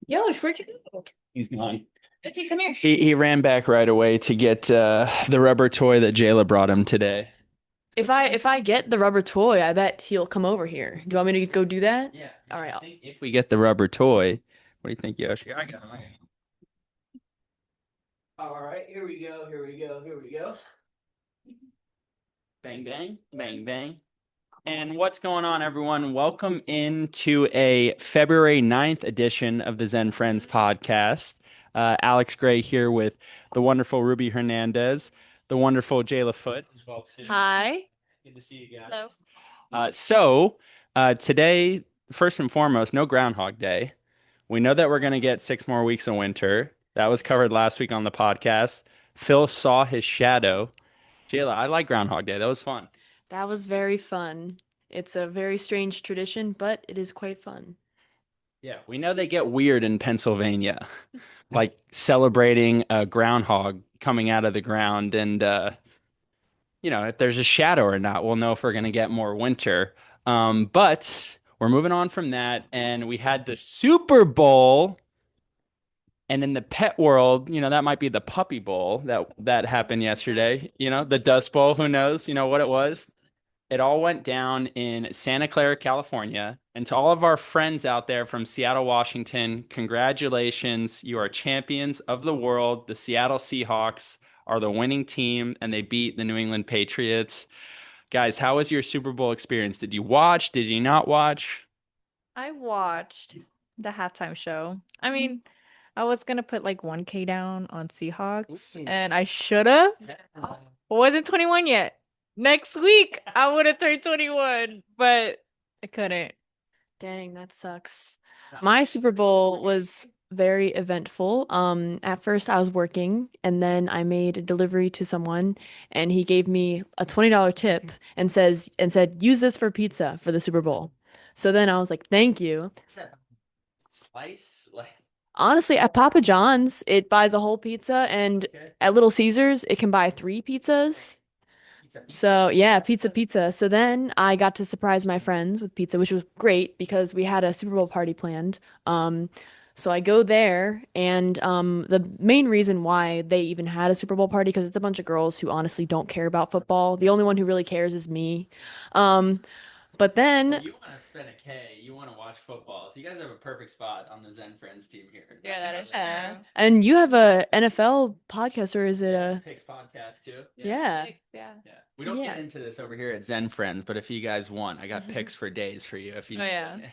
Yosh, where'd you go? He's gone. Okay, come here. He ran back right away to get the rubber toy that Jayla brought him today. If I get the rubber toy, I bet he'll come over here. Do you want me to go do that? Yeah, All yeah. right. I think if we get the rubber toy, what do you think, Yoshi? I got him. All right, here we go. Here we go. Here we go. Bang, bang, bang, bang. And what's going on, everyone? Welcome into a February 9th edition of the Zen Frenz podcast. Alex Gray here with the wonderful Ruby Hernandez, the wonderful Jayla Foote as well, too. Hi. Good to see you guys. Hello. Today, first and foremost, no Groundhog Day. We know that we're going to get 6 more weeks of winter. That was covered last week on the podcast. Phil saw his shadow. Jayla, I like Groundhog Day. That was fun. That was very fun. It's a very strange tradition, but it is quite fun. Yeah, we know they get weird in Pennsylvania, like celebrating a groundhog coming out of the ground. And, if there's a shadow or not, we'll know if we're going to get more winter. But we're moving on from that. And we had the Super Bowl. And in the pet world, that might be the puppy bowl that happened yesterday. The Dust Bowl, who knows, what it was. It all went down in Santa Clara, California. And to all of our friends out there from Seattle, Washington, congratulations. You are champions of the world. The Seattle Seahawks are the winning team, and they beat the New England Patriots. Guys, how was your Super Bowl experience? Did you watch? Did you not watch? I watched the halftime show. I mean, I was gonna put like 1K down on Seahawks, and I shoulda. Wasn't 21 yet. Next week I would have turned 21, but I couldn't. Dang, that sucks. My Super Bowl was very eventful. At first I was working and then I made a delivery to someone and he gave me a $20 tip and said use this for pizza for the Super Bowl. So then I was like, "Thank you." Is that slice? Like, Honestly, at Papa John's, it buys a whole pizza and okay. at Little Caesars, it can buy three pizzas. Pizza, pizza. So yeah, pizza. So then I got to surprise my friends with pizza, which was great because we had a Super Bowl party planned. So I go there, and the main reason why they even had a Super Bowl party because it's a bunch of girls who honestly don't care about football. The only one who really cares is me. Um, but Well, then you want to spend a K, you want to watch football. So you guys have a perfect spot on the Zen Friends team here. Yeah, You that know is that. true. and you have a NFL podcast, or is it Yeah, a Picks podcast too. Yeah. yeah? Yeah. Yeah. We don't Yeah. get into this over here at Zen Friends, but if you guys want, I got picks for days for you if you Oh need yeah. one.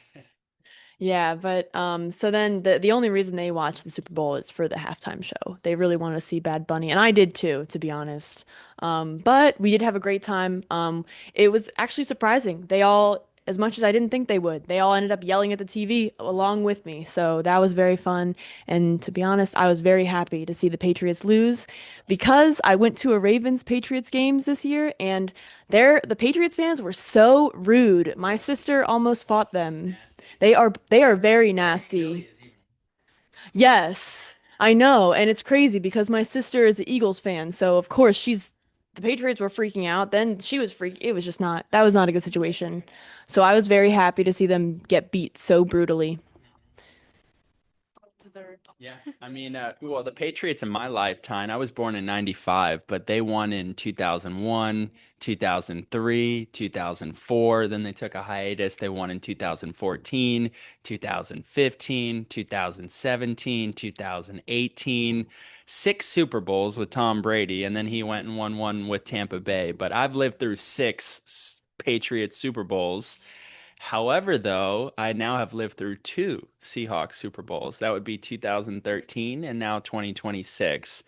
Yeah, but so then the only reason they watched the Super Bowl is for the halftime show. They really wanted to see Bad Bunny, and I did too, to be honest. But we did have a great time. It was actually surprising. They all, as much as I didn't think they would, they all ended up yelling at the TV along with me. So that was very fun. And to be honest, I was very happy to see the Patriots lose because I went to a Ravens Patriots games this year, and the Patriots fans were so rude. My sister almost fought them. Nasty. They are very I think Philly nasty. is even. Yes, I know, and it's crazy because my sister is an Eagles fan, so of course the Patriots were freaking out. Then she was it was just not that was not a good situation. So I was very happy to see them get beat so brutally. Yeah, I mean, well, the Patriots in my lifetime, I was born in 95, but they won in 2001, 2003, 2004. Then they took a hiatus. They won in 2014, 2015, 2017, 2018, 6 Super Bowls with Tom Brady, and then he went and won one with Tampa Bay. But I've lived through six Patriots Super Bowls. However, though, I now have lived through 2 Seahawks Super Bowls. That would be 2013 and now 2026.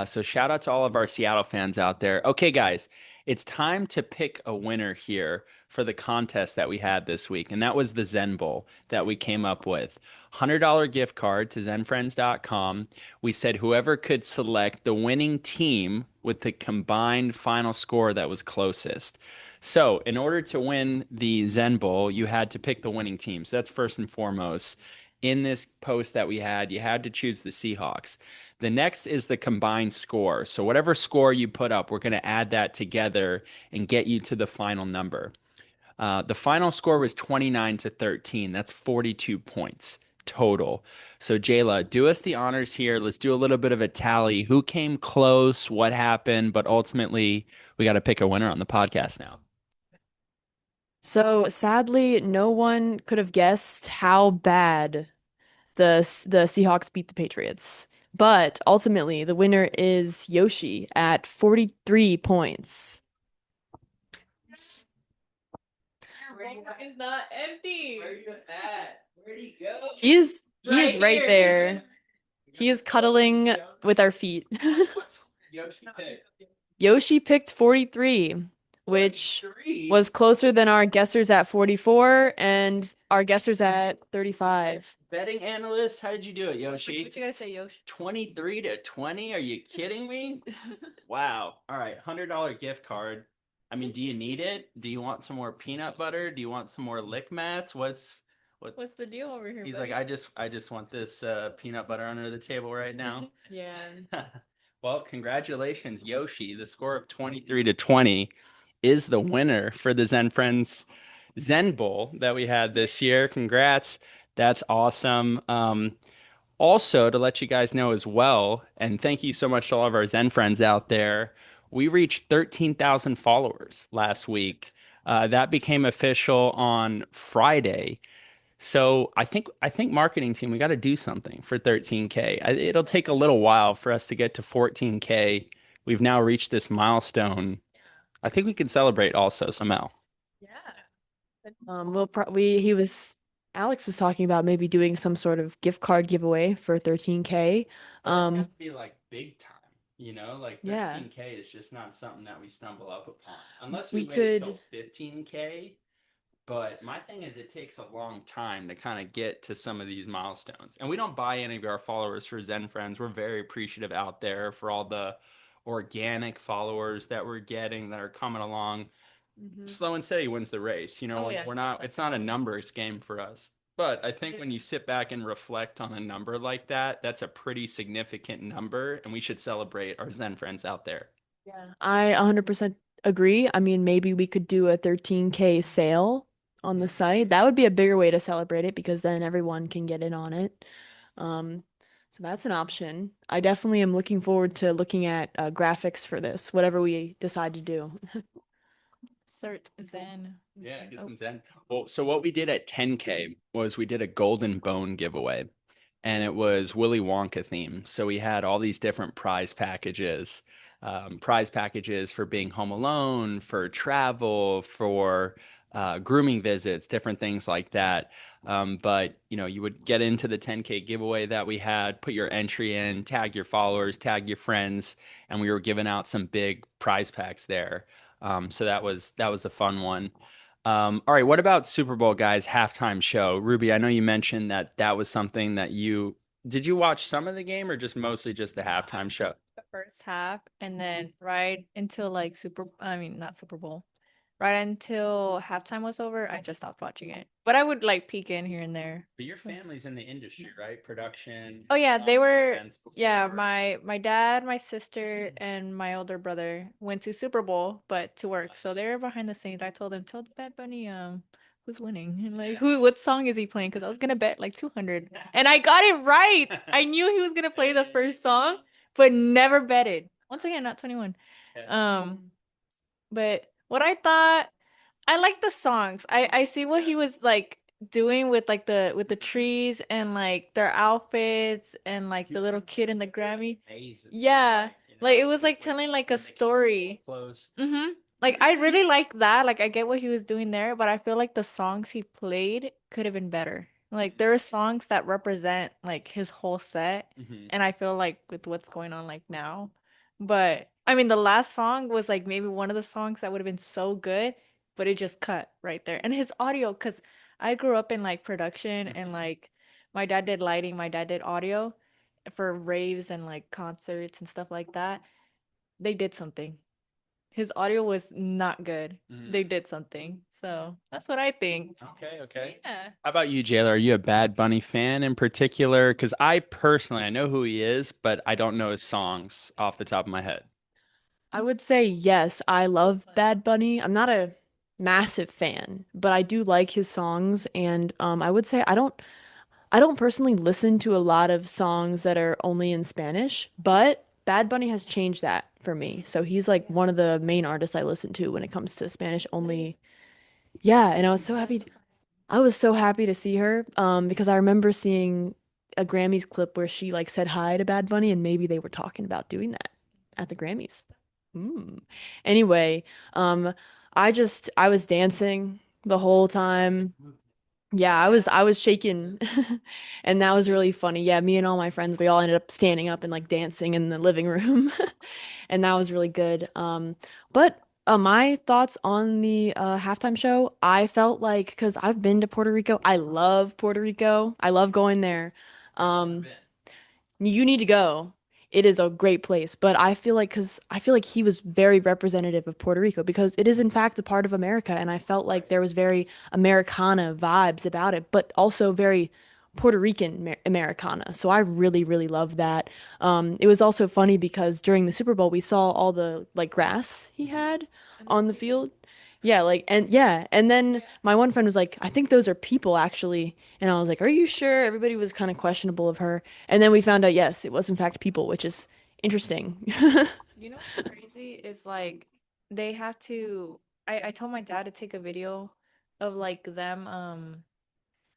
So shout out to all of our Seattle fans out there. Okay, guys, it's time to pick a winner here for the contest that we had this week, and that was the Zen Bowl that we came up with. $100 gift card to zenfriends.com. We said whoever could select the winning team with the combined final score that was closest. So, in order to win the Zen Bowl, you had to pick the winning team. So, that's first and foremost. In this post that we had, you had to choose the Seahawks. The next is the combined score. So, whatever score you put up, we're going to add that together and get you to the final number. The final score was 29-13. That's 42 points total. So, Jayla, do us the honors here. Let's do a little bit of a tally. Who came close? What happened? But ultimately, we got to pick a winner on the podcast now. So sadly, no one could have guessed how bad the Seahawks beat the Patriots. But ultimately, the winner is Yoshi at 43 points. It's not empty. Where you at? Where'd he go? He is right here. there. He is cuddling with our feet. What's Yoshi pick? Yoshi picked 43, which 43? was closer than our guessers at 44 and our guessers at 35. Betting analyst, how did you do it, Yoshi? What you gotta say, Yoshi? 23 to 20? Are you kidding me? Wow. All right, $100 gift card. I mean, do you need it? Do you want some more peanut butter? Do you want some more lick mats? What What's the deal over here, He's buddy? like, I just want this peanut butter under the table right now. Yeah. Well, congratulations, Yoshi. The score of 23 to 20 is the winner for the Zen Frenz Zen Bowl that we had this year. Congrats. That's awesome. Also, to let you guys know as well, and thank you so much to all of our Zen friends out there, we reached 13,000 followers last week. That became official on Friday. So I think marketing team, we got to do something for 13K. It'll take a little while for us to get to 14K. We've now reached this milestone. I think we can celebrate also somehow. We'll probably Alex was talking about maybe doing some sort of gift card giveaway for 13K. But it's got Um, to be like big time, like yeah, 13K is just not something that we stumble up upon unless we we wait till could. 15K. But my thing is, it takes a long time to kind of get to some of these milestones. And we don't buy any of our followers for Zen Friends. We're very appreciative out there for all the organic followers that we're getting that are coming along. Mhm. Slow and steady wins the race. Oh yeah. We're not, it's not a numbers game for us. But I think when you sit back and reflect on a number like that, that's a pretty significant number. And we should celebrate our Zen friends out there. Yeah, I 100% agree. I mean, maybe we could do a 13K sale on the site. That would be a bigger way to celebrate it because then everyone can get in on it. Um, so that's an option. I definitely am looking forward to looking at graphics for this, whatever we decide to do. Cert Zen. Yeah, get Oh. some Zen. Well, so what we did at 10K was we did a golden bone giveaway, and it was Willy Wonka theme. So we had all these different prize packages for being home alone, for travel, for grooming visits, different things like that. But you would get into the 10K giveaway that we had, put your entry in, tag your followers, tag your friends, and we were giving out some big prize packs there. So that was a fun one. All right, what about Super Bowl guys halftime show? Ruby, I know you mentioned that was something that you did you watch some of the game or just mostly just the halftime show? The first half, and then right until like I mean, not Super Bowl. Right until halftime was over, I just stopped watching it. But I would like peek in here and there. But your family's in the industry, right? Production, Oh yeah, they were events yeah, before. my dad, my sister, and my older brother went to Super Bowl, but to work. So they were behind the scenes. I told them, tell Bad Bunny who's winning and like what song is he playing? Because I was gonna bet like 200. And I got it right. I knew he was gonna play the first song, but never betted. Once again, not 21. But what I thought, I like the songs. I see what he was like doing with like the trees and like their outfits and like the little kid in the Grammy. Yeah, like it was like telling like a story. Close. Mm-hmm. Like I really like that. Like I get what he was doing there, but I feel like the songs he played could have been better. Like there are songs that represent like his whole set, Hmm. and I feel like with what's going on like now. But I mean the last song was like maybe one of the songs that would have been so good, but it just cut right there. And his audio, because I grew up in like production and like my dad did lighting, my dad did audio for raves and like concerts and stuff like that. They did something. His audio was not good. They did something. So that's what I think. Okay, So, okay. yeah. How about you, Jayla? Are you a Bad Bunny fan in particular? Because I personally, I know who he is, but I don't know his songs off the top of my head. I would say yes, I love Bad Bunny. I'm not a massive fan, but I do like his songs and I would say I don't personally listen to a lot of songs that are only in Spanish, but Bad Bunny has changed that for me. So he's like one of the main artists I listen to when it comes to Spanish only. Yeah, and I was so happy to see her because I remember seeing a Grammys clip where she like said hi to Bad Bunny and maybe they were talking about doing that at the Grammys. Hmm. Anyway, um I was dancing the whole time. Yeah, I was shaking. And that was really funny. Yeah, me and all my friends, we all ended up standing up and like dancing in the living room. And that was really good. But my thoughts on the halftime show, I felt like because I've been to Puerto Rico, I love Puerto Rico. I love going there. Um, you need to go. It is a great place, but I feel like he was very representative of Puerto Rico because it is in fact a part of America, and I felt like there was very Americana vibes about it, but also very Puerto Rican Americana. So I really, really love that. It was also funny because during the Super Bowl we saw all the like grass he had on the field. Yeah, and then my one friend was like, I think those are people actually. And I was like, are you sure? Everybody was kind of questionable of her. And then we found out, yes, it was in fact people, which is interesting. You know what's crazy is like they have to I told my dad to take a video of like them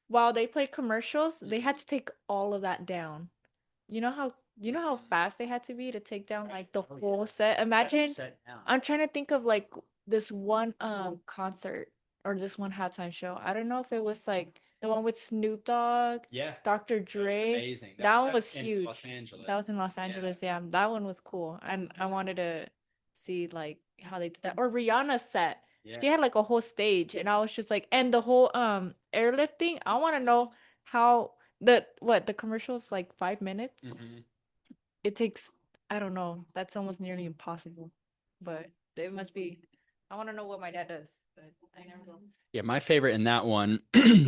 while they play commercials, they had to take all of that down. You know how fast they had to be to take down like the whole set. Imagine I'm trying to think of like this one concert or this one halftime show. I don't know if it was like the one with Snoop Dogg, Yeah, Dr. that was Dre. amazing. That one was That's in huge. Los Angeles. That was in Los Angeles. Yeah, that one was cool. And I wanted to see like how they did that. Or Rihanna's set. Yeah. She had like a whole stage and I was just like and the whole airlifting. I want to know how the commercial's like 5 minutes. It takes I don't know. That's almost nearly impossible. But it must be. I want to know what my dad does, but I never know. Yeah, my favorite in that one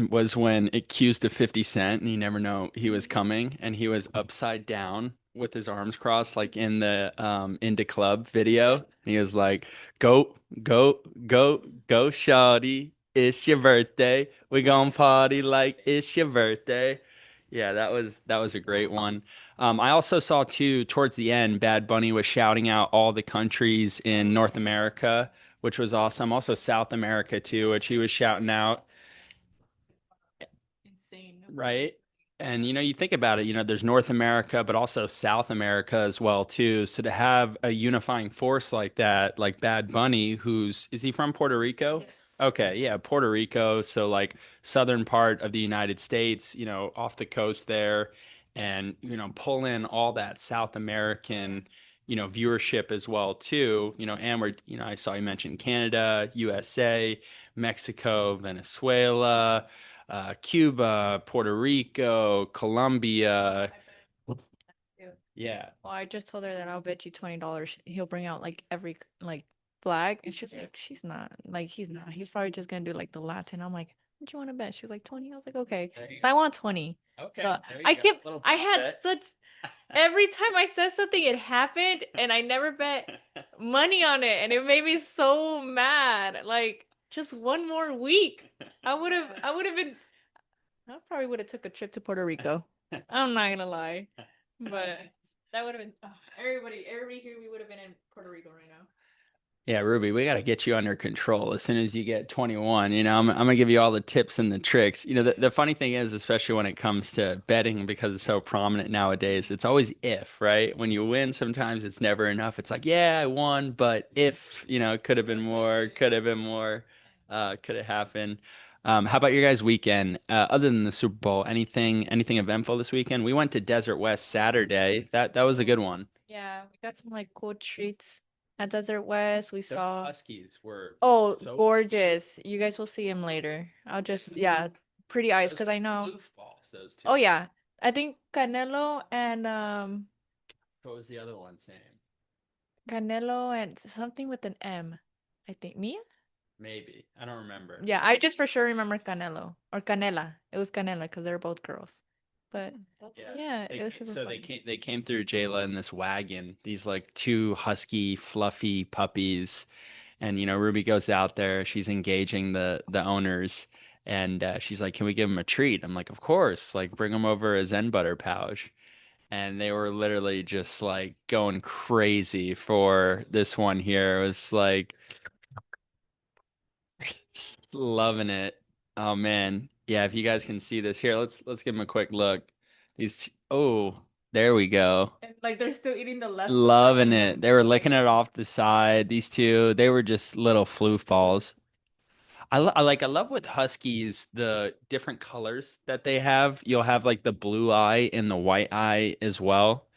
was when it cues to 50 Cent and you never know he was coming and he was upside down with his arms crossed like in the Into Club video. And he was like, "Go, go, go, go, shawty. It's your birthday. We gonna party like it's your birthday." Yeah, that was a great one. I also saw too towards the end, Bad Bunny was shouting out all the countries in North America, which was awesome. Also South America too, which he was shouting out, Insane. right? And you think about it, there's North America, but also South America as well too. So to have a unifying force like that, like Bad Bunny, is he from Puerto Rico? Yes. Okay, yeah, Puerto Rico. So like southern part of the United States, off the coast there, and pull in all that South American, viewership as well too. And I saw you mentioned Canada, USA, Mexico, Venezuela, Cuba, Puerto Rico, Colombia. Yeah. Well, I just told her that I'll bet you $20 he'll bring out like every like flag, and she's like, she's not like he's not. He's probably just gonna do like the Latin. I'm like, what you want to bet? She was like 20. I was like, okay. So I want 20. Okay. So There you I go. kept Little I prop had bet. such every time I said something, it happened, and I never bet money on it, and it made me so mad. Like just one more week, I would have been, I probably would have took a trip to Puerto Rico. I'm not gonna lie, but that would have been everybody here. We would have been in Puerto Rico right now. Yeah, Ruby, we got to get you under control as soon as you get 21. I'm gonna give you all the tips and the tricks. The funny thing is, especially when it comes to betting, because it's so prominent nowadays, it's always if, right? When you win, sometimes it's never enough. It's like, yeah, I won, but if, it could have been more, could have been more, could have happened. How about your guys' weekend? Other than the Super Bowl, anything eventful this weekend? We went to Desert West Saturday. That was a good one. Yeah, we got some like cool treats at Desert West. We The saw. Huskies were Oh, so gorgeous! You guys will see him later. I'll just yeah, pretty eyes because I know. Blue balls, those two. Oh yeah, I think Canelo and What was the other one's name? Canelo and something with an M. I think Mia. Maybe. I don't remember. Yeah, I just for sure remember Canelo or Canela. It was Canela because they're both girls. But yeah, it was super So fun. they came through Jayla in this wagon, these like two husky, fluffy puppies. And Ruby goes out there, she's engaging the owners, And she's like, "Can we give him a treat?" I'm like, "Of course. Like, bring him over a Zen butter pouch." And they were literally just like going crazy for this one here. It was like loving it. Oh man. Yeah, if you guys can see this here, let's give them a quick look. Oh, there we go. And like they're still eating the leftover Loving on it. them. They were licking it off the side. These two, they were just little floof balls. I love with huskies the different colors that they have. You'll have like the blue eye and the white eye as well.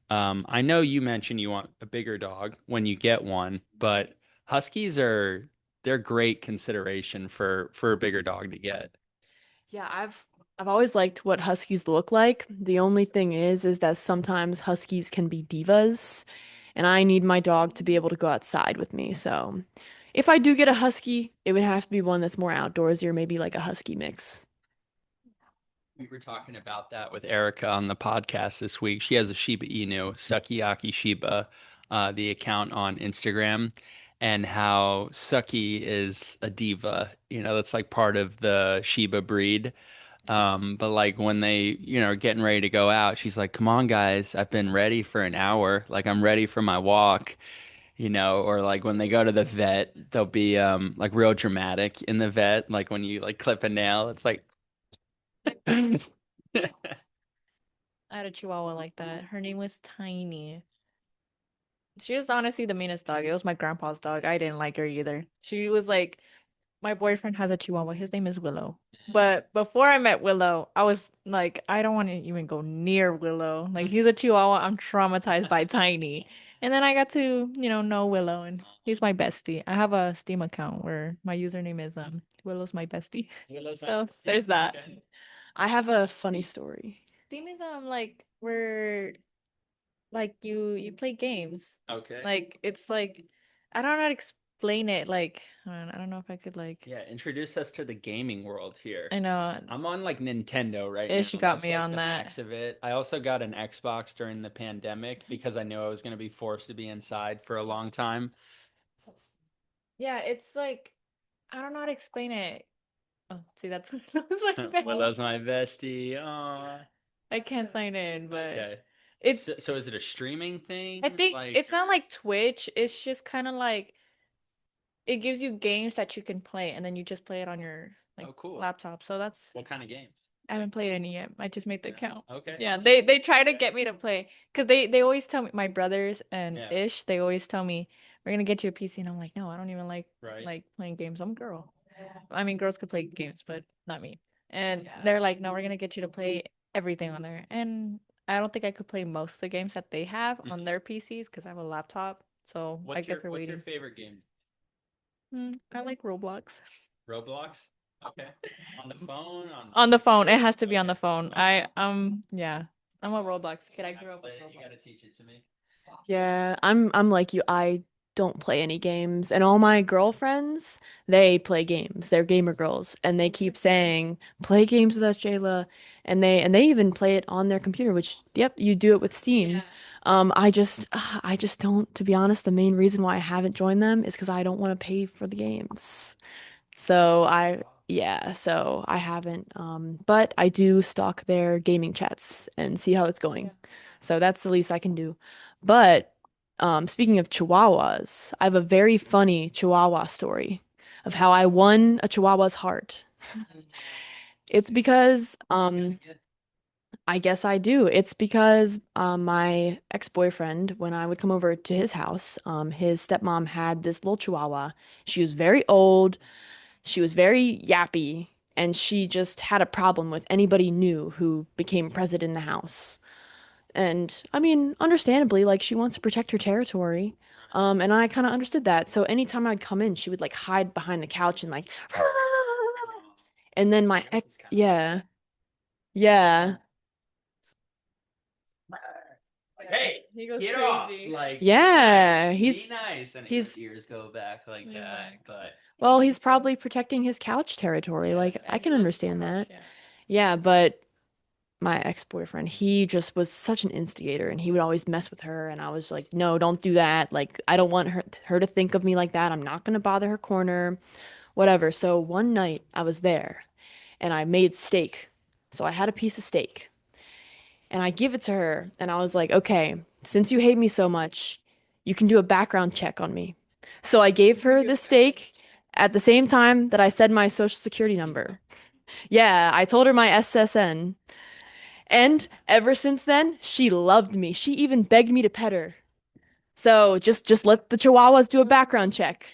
I know you mentioned you want a bigger dog when you get one, but huskies are they're great consideration for a bigger dog to get. Yeah, I've always liked what huskies look like. The only thing is that sometimes huskies can be divas, and I need my dog to be able to go outside with me. So, if I do get a husky, it would have to be one that's more outdoorsy or maybe like a husky mix. We were talking about that with Erica on the podcast this week. She has a Shiba Inu, Sukiyaki Shiba, the account on Instagram, and how Suki is a diva. That's like part of the Shiba breed. But like when they, are getting ready to go out, she's like, "Come on, guys, I've been ready for an hour. Like I'm ready for my walk." Or like when they go to the vet, they'll be like real dramatic in the vet, like when you like clip a nail, it's like I had a Chihuahua like that. Her name was Tiny. She was honestly the meanest dog. It was my grandpa's dog. I didn't like her either. She was like, my boyfriend has a Chihuahua. His name is Willow. But before I met Willow, I was like, I don't want to even go near Willow. Like, he's a Chihuahua. I'm traumatized by Tiny. And then I got to, know Willow, and he's my bestie. I have a Steam account where my username is Willow's my bestie. So there's that. I have a funny story. Steam is like where like you play games. Okay. Like it's like I don't know how to explain it. Like I don't know if I could like Yeah, introduce us to the gaming world here. I know I'm on like Nintendo right Ish now. got That's me like on the that. max of it. I also got an Xbox during the pandemic because I knew I was going to be forced to be inside for a long time. Yeah, it's like I don't know how to explain it. Oh, see that's that was my best. Willow's my bestie. Aw. I can't sign in, but Okay. it's So is it a streaming thing? I think Like, it's not like Twitch. It's just kind of like it gives you games that you can play, and then you just play it on your like oh, cool. laptop. So that's What kind of games? I haven't played any yet. I just made the account. Okay. Yeah, they try to get me to play because they always tell me my brothers and Yeah. Ish they always tell me we're gonna get you a PC and I'm like no I don't even Right. like playing games. I'm a girl. I mean girls could play games but not me. And they're like no we're gonna get you to play everything on there. And I don't think I could play most of the games that they have on their PCs because I have a laptop. So I guess they're What's your waiting. favorite game? I like Roblox. Roblox? Okay. On the phone? On the phone. It has to be on the phone. Yeah. I'm a Roblox kid. I I grew up with played it. You Roblox. gotta teach it to me. Yeah, I'm like you. I don't play any games, and all my girlfriends, they play games. They're gamer girls, and they keep saying, "Play games with us, Jayla." And they even play it on their computer, which yep, you do it with Steam. I just don't, to be honest, the main reason why I haven't joined them is because I don't want to pay for the games. So I haven't. But I do stalk their gaming chats and see how it's going. So that's the least I can do. But speaking of Chihuahuas, I have a very funny Chihuahua story of how I won a Chihuahua's heart. It's because I guess I do. It's because my ex-boyfriend, when I would come over to his house, his stepmom had this little Chihuahua. She was very old. She was very yappy, and she just had a problem with anybody new who became president in the house. And I mean, understandably, like she wants to protect her territory. And I kind of understood that. So anytime I'd come in, she would like hide behind the couch and like, and then my ex, It's kind of yeah, yeah, like, hey, He goes get off. crazy. Like, yeah. be nice. And He's his ears go back like Yeah. that. But well, he's probably protecting his couch territory. Like I And he can loves the understand couch, that. yeah. Yeah, but my ex-boyfriend, he just was such an instigator and he would always mess with her and I was like, "No, don't do that. Like I don't want her to think of me like that. I'm not going to bother her corner, whatever." So one night I was there and I made steak. So I had a piece of steak and I give it to her and I was like, "Okay, since you hate me so much, you can do a background check on me." So I gave her the steak at the same time that I said my social security number. Yeah, I told her my SSN. And ever since then, she loved me. She even begged me to pet her. So just let the Chihuahuas do a background check.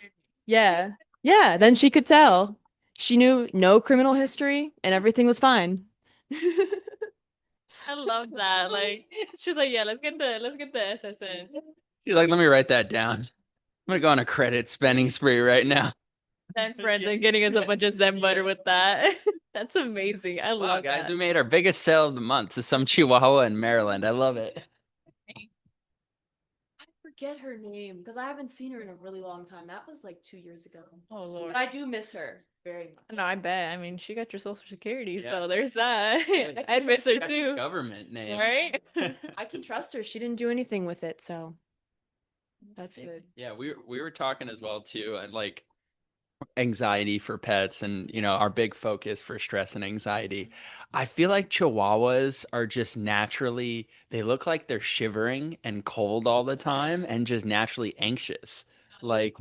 Yeah. Yeah, then she could tell. She knew no criminal history and everything was fine. I love that. Like she's like, yeah, let's get the SSN. She's like, let me write that down. I'm gonna go on a credit spending spree right now. Zen Frenz and getting us a bunch of Zen butter with that. That's amazing. I Wow, love guys, that. we made our biggest sale of the month to some Chihuahua in Maryland. I love it. I forget her name because I haven't seen her in a really long time. That was like 2 years ago. Oh Lord. But I do miss her very much. No, I bet. I mean, she got your social security, Yeah. so there's that. I'd miss her too. Government name. Right? I can trust her. She didn't do anything with it, so that's good. Yeah, we were talking as well too. Like anxiety for pets and our big focus for stress and anxiety. I feel like chihuahuas are just naturally they look like they're shivering and cold all the time and just naturally anxious. Like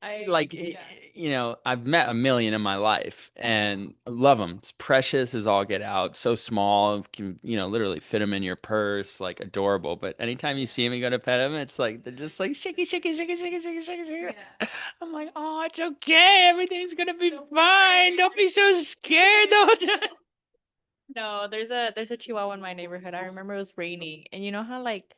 Yeah. I've met a million in my life and I love them. It's precious as all get out. So small, can literally fit them in your purse, like adorable. But anytime you see them and go to pet them, it's like they're just like shaky, shaky, shaky, shaky, shaky, shaky, shaky. Yeah. I'm like, oh, it's okay. Everything's gonna be fine. Don't be so scared though. No, there's a Chihuahua in my neighborhood. I remember it was raining, and you know how like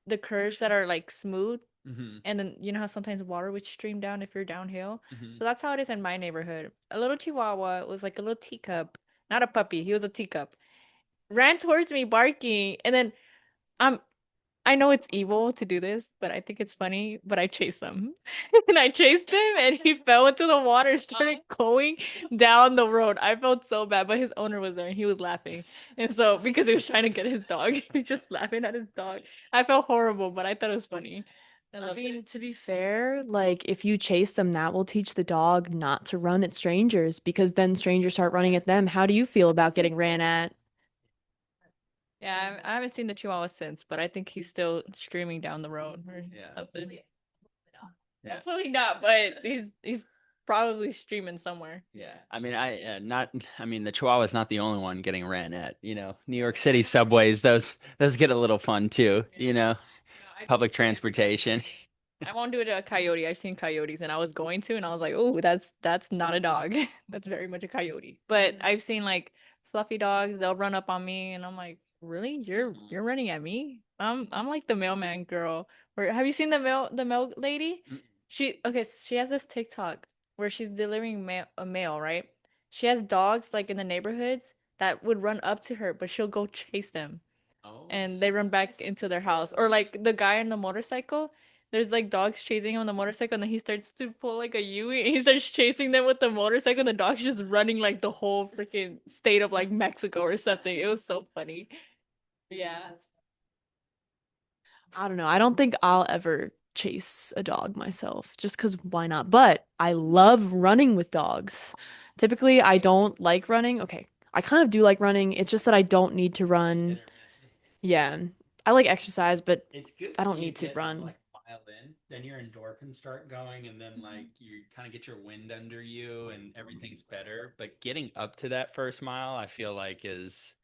the curves that are like smooth, Hmm. and then you know how sometimes water would stream down if you're downhill. Hmm. So that's how it is in my neighborhood. A little Chihuahua was like a little teacup, not a puppy. He was a teacup. Ran towards me barking, and then I'm I know it's evil to do this, but I think it's funny. But I chased him. And I chased him and he fell into the water and started going down the road. I felt so bad, but his owner was there and he was laughing. And so, because he was trying to get his dog, he was just laughing at his dog. I felt horrible, but I thought it was funny. I I loved mean, it. to be fair, like if you chase them, that will teach the dog not to run at strangers because then strangers start running at them. How do you feel about getting ran at? Yeah, I haven't seen the Chihuahua since, but I think he's still streaming down the road or Yeah. something. Yeah. Hopefully not, but he's probably streaming somewhere. Yeah. I mean, the Chihuahua's not the only one getting ran at. New York City subways, those get a little fun too, No, public transportation. I won't do it to a coyote. I've seen coyotes and I was going to and I was like, "Oh, that's not a dog. That's very much a coyote." But I've seen like fluffy dogs, they'll run up on me and I'm like, "Really? You're running at me?" I'm like the mailman girl. Or have you seen the mail lady? Mm. She has this TikTok where she's delivering mail, right? She has dogs like in the neighborhoods that would run up to her, but she'll go chase them Oh. and they run back into their house. Or like the guy on the motorcycle, there's like dogs chasing him on the motorcycle, and then he starts to pull like a Yui, and he starts chasing them with the motorcycle, and the dog's just running like the whole freaking state of like Mexico or something. It was so funny. Yeah. I don't know. I don't think I'll ever chase a dog myself just because why not? But I love running with dogs. Typically, I don't like running. Okay, I kind of do like running. It's just that I don't need to run. Hit or miss. Yeah, I like exercise, but It's good I when don't you need to get run. like a mile in, then your endorphins start going, and then like you kind of get your wind under you, and everything's better. But getting up to that first mile, I feel like it's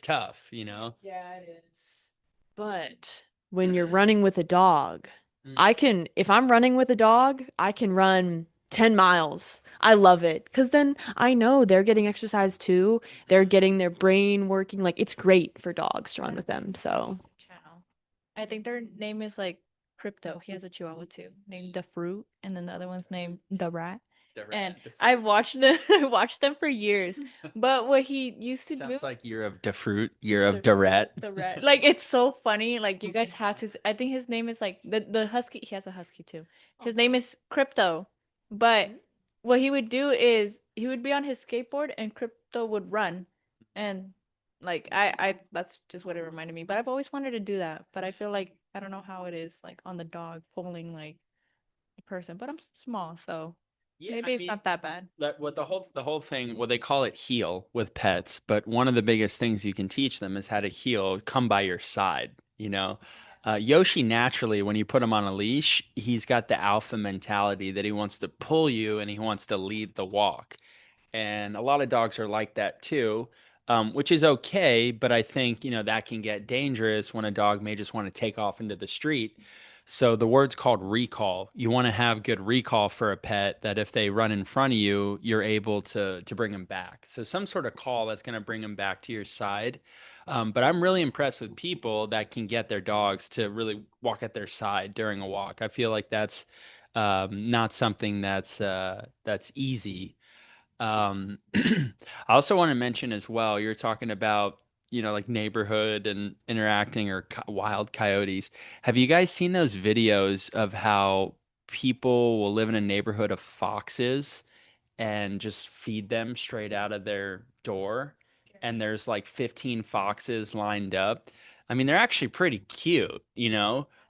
tough. Yeah, it is. But when you're running with a dog, Mm. if I'm running with a dog, I can run 10 miles. I love it because then I know they're getting exercise too. They're getting their brain working. Like it's great for dogs to run with them. So, Channel. I think their name is like Crypto. He has a Chihuahua too, named the Fruit, and then the other one's named the Rat. The rat, And the fruit. I've watched them. I watched them for years. But what he used to do. Sounds like year of the fruit, year of the rat. The rat. Like it's so funny. Like you guys have to. I think his name is like the husky. He has a husky too. His name is Crypto. But what he would do is he would be on his skateboard and Crypto would run, and like I that's just what it reminded me. But I've always wanted to do that. But I feel like I don't know how it is like on the dog pulling like a person. But I'm small, so Yeah, I Maybe it's mean, not that bad. what the whole thing, well, they call it heel with pets, but one of the biggest things you can teach them is how to heel, come by your side, you know. Yoshi naturally, when you put him on a leash, he's got the alpha mentality that he wants to pull you and he wants to lead the walk. And a lot of dogs are like that too, which is okay. But I think, that can get dangerous when a dog may just want to take off into the street. So the word's called recall. You want to have good recall for a pet that if they run in front of you, you're able to bring them back. So some sort of call that's going to bring them back to your side. But I'm really impressed with people that can get their dogs to really walk at their side during a walk. I feel like that's not something that's easy. I also want to mention as well, you're talking about, like neighborhood and interacting or wild coyotes. Have you guys seen those videos of how people will live in a neighborhood of foxes and just feed them straight out of their door? And there's like 15 foxes lined up. I mean, they're actually pretty cute,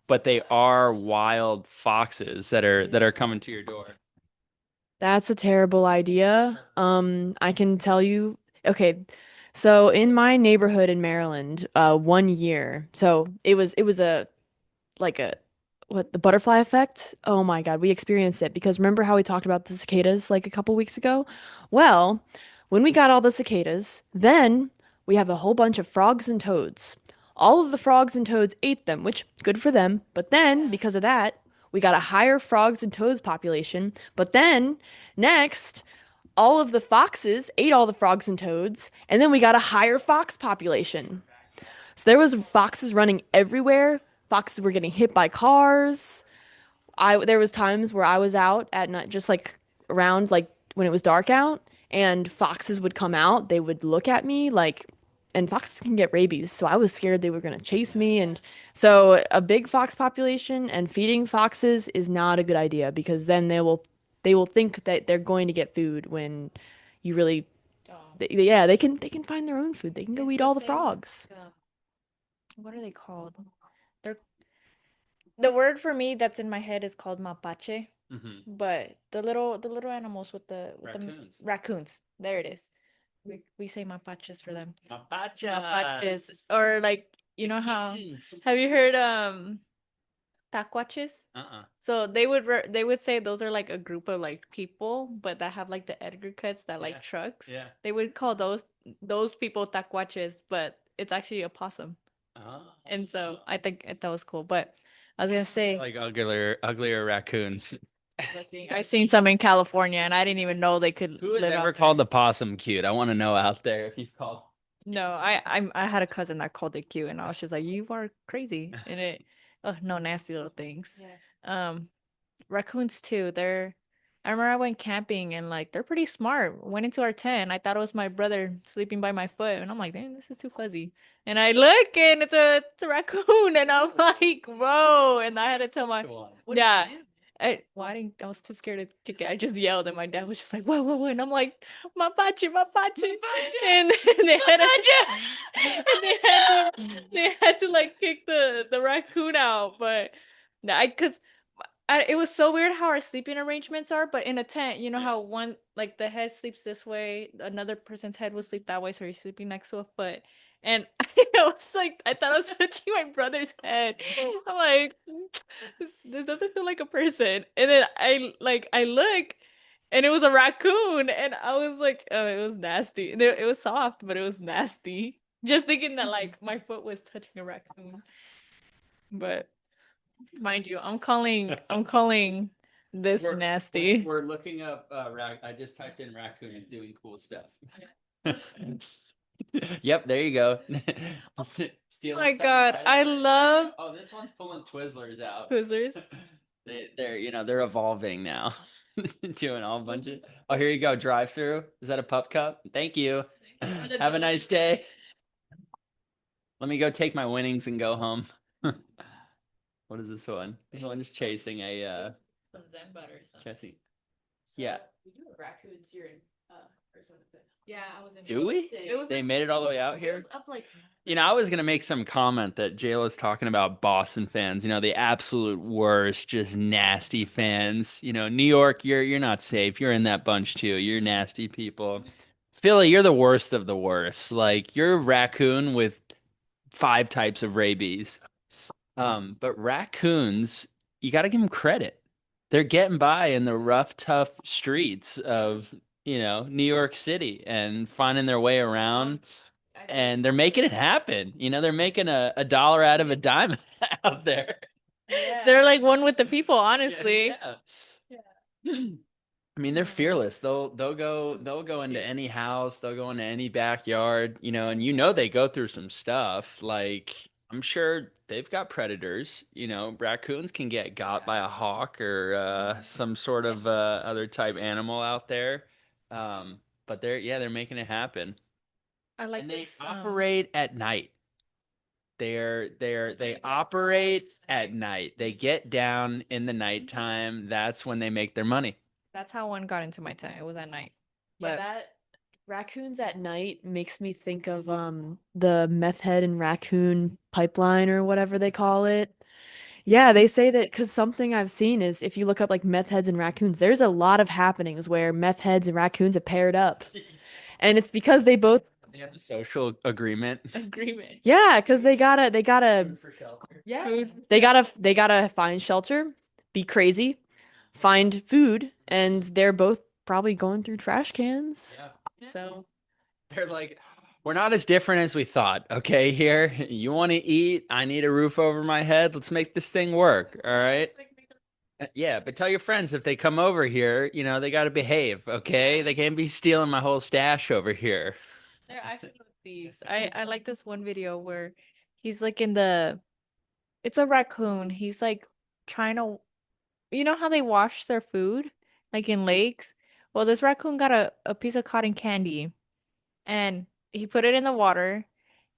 but they are wild foxes that are coming to your door. That's a terrible idea. I can tell you. Okay, so in my neighborhood in Maryland, one year, so it was a like a what the butterfly effect. Oh my God, we experienced it because remember how we talked about the cicadas like a couple weeks ago? Well, when we got all the cicadas, then we have a whole bunch of frogs and toads. All of the frogs and toads ate them, which good for them. But then because of that, we got a higher frogs and toads population. But then next, all of the foxes ate all the frogs and toads, and then we got a higher fox population. So there was foxes running everywhere. Foxes were getting hit by cars. I there was times where I was out at night, just like around like when it was dark out, and foxes would come out. They would look at me like, and foxes can get rabies, so I was scared they were gonna chase me. And so a big fox population and feeding foxes is not a good idea because then they will think that they're going to get food when you really, yeah, they can find their own food. They can go It's eat the all the same like frogs. what are they called? They're the word for me that's in my head is called mapache, Hmm. but the little animals with the Raccoons. raccoons. There it is. We say mapaches for them. Mapacha. Mapaches. Or like you know how Chickens. have you heard tacuaches? Uh-uh. So they would say those are like a group of like people, but that have like the Edgar cuts that Yeah. like trucks. Yeah. They would call those people tacuaches, but it's actually a possum. Oh. And so I think that was cool. But I was gonna say Like uglier raccoons. I've seen some in California, and I didn't even know they could Who has live ever out called there. the possum cute? I want to know out there if you've called. No, I had a cousin that called it cute, and I was just like, "You are crazy!" And oh no, nasty little things. Yeah. Raccoons too. I remember I went camping and like they're pretty smart. Went into our tent. I thought it was my brother sleeping by my foot, and I'm like, "Damn, this is too fuzzy." And I look, and it's a raccoon, and I'm like, "Whoa!" And I had to tell my yeah. I was too scared to kick it. I just yelled, and my dad was just like, "Whoa, whoa, whoa!" And I'm like, "Mapache, mapache!" And they had and they had to like kick the raccoon out, but because it was so weird how our sleeping arrangements are, but in a tent, you know how one like the head sleeps this way, another person's head would sleep that way, so you're sleeping next to a foot. And I was like, I thought I was touching my brother's head. I'm like, this doesn't feel like a person. And then I look, and it was a raccoon, and I was like, oh, it was nasty. And it was soft, but it was nasty. Just thinking that like my foot was touching a raccoon, but. Mind you, I'm calling this We're nasty. we're looking up I just typed in raccoon doing cool stuff. Yep, there you go. Oh Stealing my stuff God, right I away. love Oh, this one's pulling Twizzlers out. Twizzlers. They're evolving now. Doing all a bunch of. Oh, here you go. Drive through. Is that a pup cup? Thank you. Have a nice day. Let me go take my winnings and go home. What is this one? This one's chasing a Some Zen butter. chasing. Yeah. We do have raccoons here in Arizona. Yeah, I was in Do we? It was They like made it all the way out it was here? up like I was gonna make some comment that Jayla's talking about Boston fans, the absolute worst, just nasty fans. New York, you're not safe. You're in that bunch too. You're nasty people. Philly, you're the worst of the worst. Like you're a raccoon with five types of rabies. But raccoons, you got to give them credit. They're getting by in the rough, tough streets of, New York City and finding their way around, I think and they're making it happen. They're making a dollar out of a dime out there. they're like one with the people, Yeah, honestly. yeah. I mean, they're fearless. They'll go into any house, they'll go into any backyard, and they go through some stuff. Like I'm sure they've got predators. Raccoons can get got by a hawk or some sort of other type animal out there. But they're making it happen. I like And they this. operate at night. They operate at night. They get down in the nighttime. That's when they make their money. That's how one got into my tent. It was at night. Yeah, But that raccoons at night makes me think of the meth head and raccoon pipeline or whatever they call it. Yeah, they say that because something I've seen is if you look up like meth heads and raccoons, there's a lot of happenings where meth heads and raccoons are paired up. And it's because they both, They have a social agreement. agreement. yeah, because they gotta, For shelter. yeah, Food. they gotta find shelter, be crazy, find food, and they're both probably going through trash cans. Yeah. So, They're like, we're not as different as we thought. Okay, here, you want to eat? I need a roof over my head. Let's make this thing work. All right. Yeah, but tell your friends if they come over here, they got to behave. Okay, they can't be stealing my whole stash over here. They're actually thieves. I like this one video where he's like in the it's a raccoon. He's like trying to you know how they wash their food like in lakes? Well, this raccoon got a piece of cotton candy and he put it in the water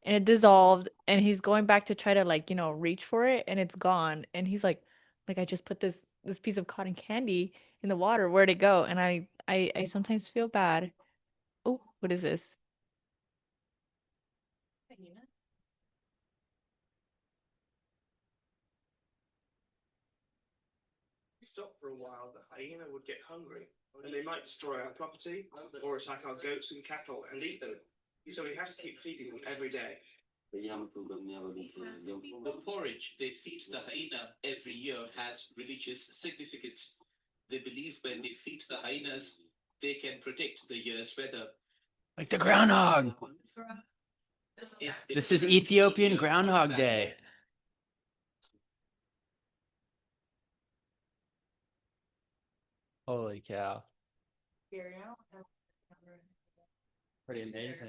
and it dissolved and he's going back to try to like, reach for it and it's gone. And he's like I just put this piece of cotton candy in the water. Where'd it go? And I sometimes feel bad. Oh, what is this? Stop for a while, the hyena would get hungry and they might destroy our property or attack our goats and cattle and eat them. So we have to keep feeding them every day. The porridge they feed the hyena every year has religious significance. They believe when they feed the hyenas, they can predict the year's weather. Like the groundhog. This is Ethiopian Groundhog Day. Holy cow. Pretty amazing.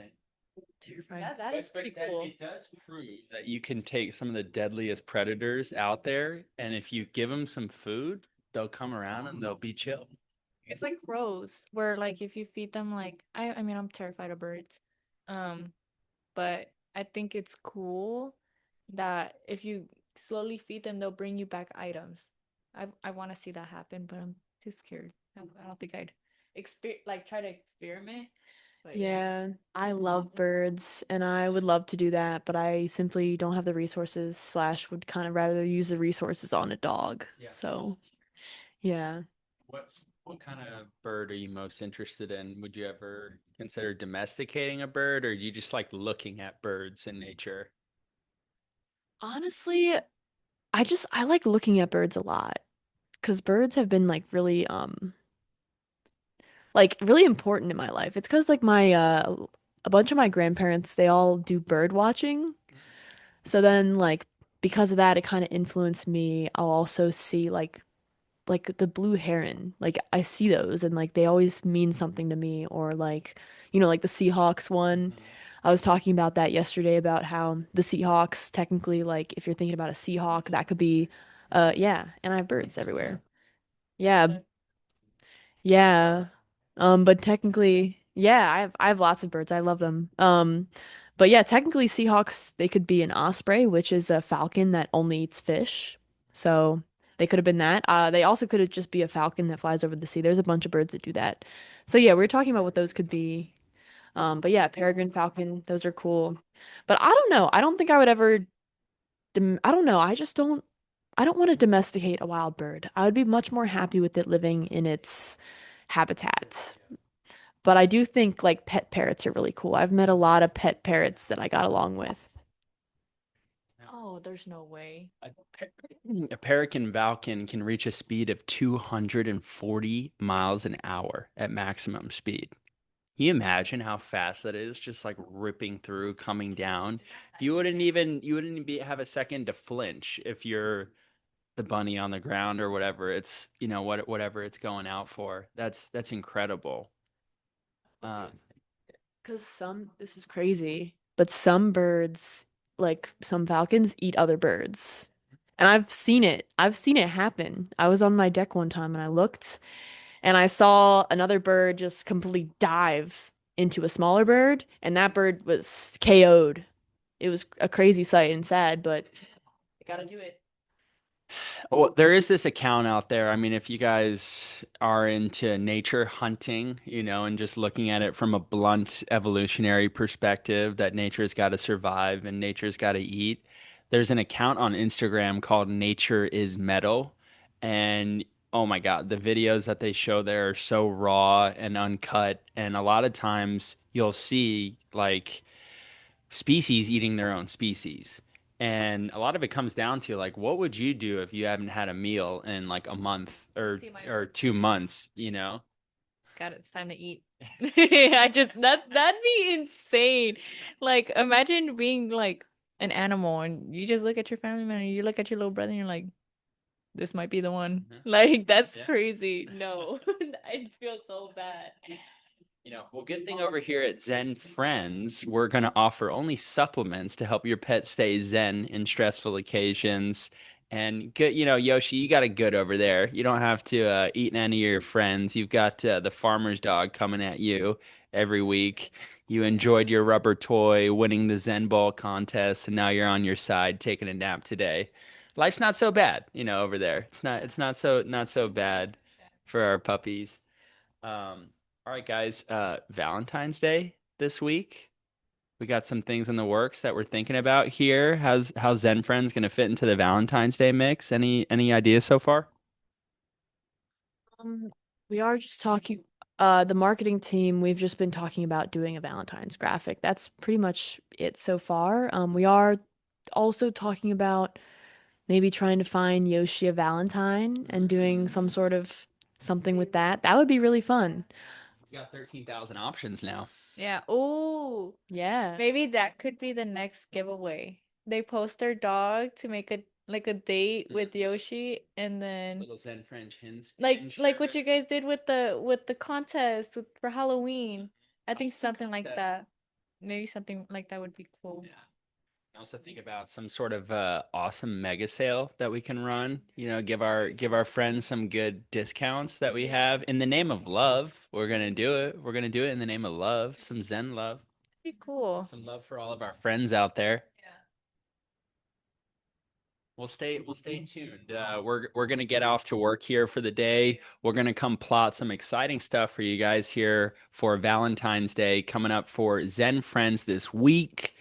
Terrifying. that is pretty cool. It does prove that you can take some of the deadliest predators out there, and if you give them some food, they'll come around and they'll be chill. It's like crows, where like if you feed them like I mean I'm terrified of birds. Um, but I think it's cool that if you slowly feed them, they'll bring you back items. I want to see that happen, but I'm too scared. I don't think I'd try to experiment. But Yeah, I love birds and I would love to do that, but I simply don't have the resources slash would kind of rather use the resources on a dog. Yeah. So, yeah. What kind of bird are you most interested in? Would you ever consider domesticating a bird, or do you just like looking at birds in nature? Honestly, I like looking at birds a lot because birds have been like really important in my life. It's because like my a bunch of my grandparents, they all do bird watching. So then like because of that it kind of influenced me. I'll also see like the blue heron. Like I see those and like they always mean something to me or like like the Seahawks one. Mhm. I was talking about that yesterday about how the Seahawks technically like if you're thinking about a Seahawk that could be yeah, and I have birds everywhere. Yeah, yeah. But technically, yeah, I have lots of birds. I love them. But yeah, technically Seahawks, they could be an osprey, which is a falcon that only eats fish. So they could have been that. They also could have just be a falcon that flies over the sea. There's a bunch of birds that do that. So yeah, we were talking about what those could be. But yeah, peregrine falcon, those are cool. But I don't know. I don't think I would ever I don't know. I don't want to domesticate a wild bird. I would be much more happy with it living in its habitat. But I do think like pet parrots are really cool. I've met a lot of pet parrots that I got along with. Oh, there's no way. A a peregrine falcon can reach a speed of 240 miles an hour at maximum speed. Can you imagine how fast that is? Just like ripping through, coming down. You wouldn't have a second to flinch if you're the bunny on the ground or whatever it's, whatever it's going out for. That's incredible. Uh, Because this is crazy, but some birds, like some falcons, eat other birds. And I've seen it. I've seen it happen. I was on my deck one time and I looked and I saw another bird just completely dive into a smaller bird, and that bird was KO'd. It was a crazy sight and sad, but I gotta do it. Well, there is this account out there. I mean, if you guys are into nature hunting, and just looking at it from a blunt evolutionary perspective, that nature's got to survive and nature's got to eat, there's an account on Instagram called Nature is Metal. And oh my God, the videos that they show there are so raw and uncut. And a lot of times you'll see like species eating their own species. And a lot of it comes down to like, what would you do if you haven't had a meal in like a month or See my or 2 months? Just got it. It's time to eat. That'd be insane. Like imagine being like an animal and you just look at your family member, and you look at your little brother and you're like, this might be the one. Mhm. Like that's Yeah. crazy. No. I'd feel so bad. Well, good thing over here at Zen Friends, we're going to offer only supplements to help your pet stay zen in stressful occasions. And good, Yoshi, you got it good over there. You don't have to eat any of your friends. You've got the farmer's dog coming at you every week. You enjoyed your rubber toy, winning the Zen Bowl contest, and now you're on your side taking a nap today. Life's not so bad, over there. It's not so bad for our puppies. All right, guys. Valentine's Day this week. We got some things in the works that we're thinking about here. How's Zen Friends gonna fit into the Valentine's Day mix? Any ideas so far? Um, we are just talking, the marketing team, we've just been talking about doing a Valentine's graphic. That's pretty much it so far. We are also talking about maybe trying to find Yoshi a Valentine and doing some sort of something with that. That would be really fun. He's got 13,000 options now. Yeah. Oh, Yeah. maybe that could be the next giveaway. They post their dog to make a date with Yoshi, and then Little Zen French hinge like what you service. guys did with the contest for Halloween. I think Also something got like that. that. Maybe something like that would be cool. Yeah. I also think about some sort of awesome mega sale that we can run. Give our friends some good discounts that we have in the name of love. We're gonna do it. We're gonna do it in the name of love. Some Zen love. Be cool. Some love for all of our friends out there. We'll stay tuned. We're gonna get off to work here for the day. We're gonna come plot some exciting stuff for you guys here for Valentine's Day coming up for Zen Friends this week.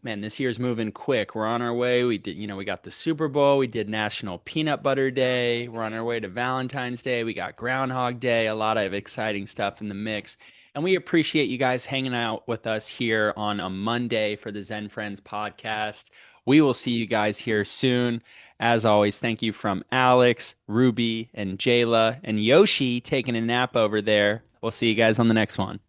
Man, this year's moving quick. We're on our way. We got the Super Bowl. We did National Peanut Butter Day. We're on our way to Valentine's Day. We got Groundhog Day. A lot of exciting stuff in the mix. And we appreciate you guys hanging out with us here on a Monday for the Zen Friends podcast. We will see you guys here soon. As always, thank you from Alex, Ruby, and Jayla, and Yoshi taking a nap over there. We'll see you guys on the next one.